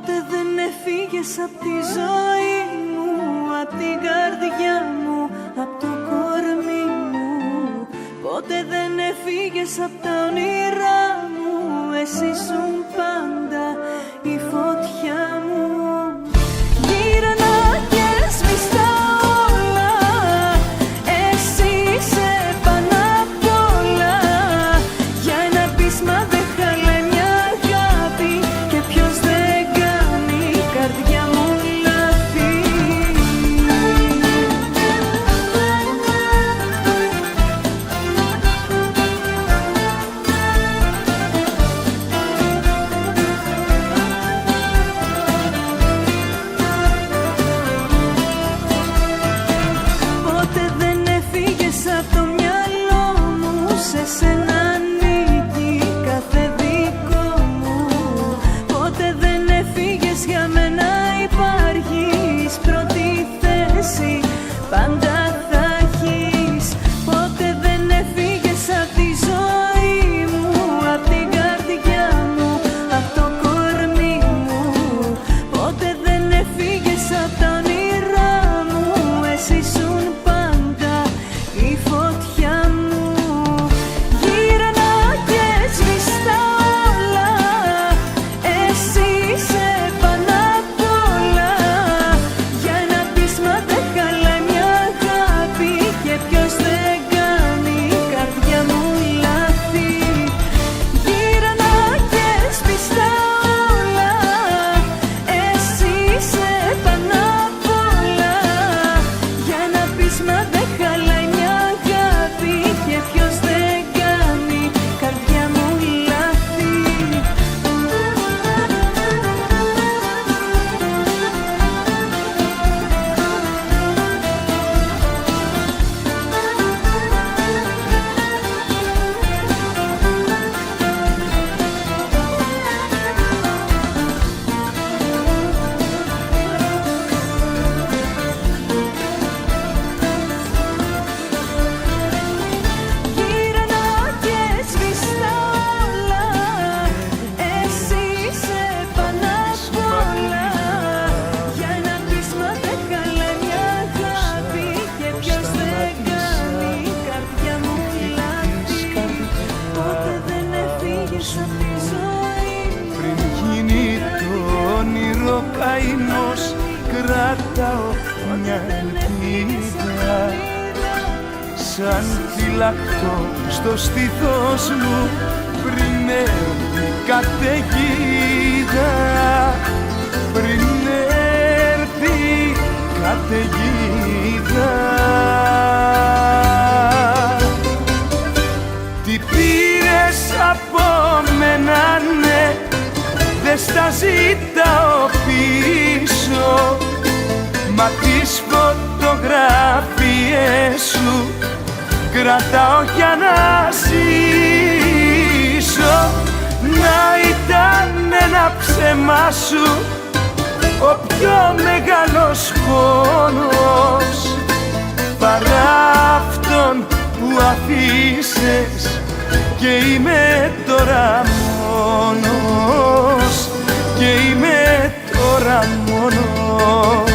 Πότε δεν έφυγες απ' τη ζωή μου, απ' την καρδιά μου, απ' το κορμί μου. Πότε δεν έφυγες απ' τα όνειρά μου, εσύ ήσουν πάντα η φωτιά μου. Γύρνα και σβήστα όλα, εσύ είσαι πάνω απ' όλα. Για ένα πείσμα δεν χαλάει μια αγάπη, και ποιος δεν κάνει καρδιά μου λάθη. Πότε δεν έφυγες απ' το μυαλό μου, σε σένα ανήκει κάθε δικό μου. Πότε δεν έφυγες, για μένα υπάρχεις, πρώτη θέση πάντα θα έχεις. Πότε δεν έφυγες απ' τη ζωή μου, απ' την καρδιά μου, απ' το κορμί μου. Πότε δεν έφυγες απ' τα όνειρά μου, εσύ ήσουν πάντα η φωτιά μου. Γύρνα και σβήστα όλα, εσύ είσαι πάνω απ' όλα. Για ένα πείσμα δεν χαλάει μια αγάπη, και ποιος δεν κάνει καρδιά μου λάθη. Γύρνα και σβήστα όλα, εσύ είσαι πάνω απ' όλα. Για ένα πείσμα δεν χαλάει μια αγάπη, και ποιος δεν κάνει καρδιά μου λάθη. Γύρνα και σβήστα όλα, εσύ είσαι πάνω απ' όλα. Για ένα πείσμα δεν χαλάει μια αγάπη, και ποιος δεν κάνει καρδιά μου λάθη. Πότε δεν έφυγες απ' τη ζωή μου, Πριν γίνει το όνειρο καημός, κρατάω μια ελπίδα. Σαν φυλακτό στο στήθος μου, πριν έρθει καταιγίδα. Πριν έρθει καταιγίδα. Τι πήρες από μένα, ναι, δεν στα ζητάω πίσω. Μα τις φωτογραφίες σου κρατάω για να ζήσω. Να ήταν ένα ψέμα σου ο πιο μεγάλος πόνος, παρά αυτόν που αφήσες, και είμαι τώρα μόνος, και είμαι τώρα μόνος.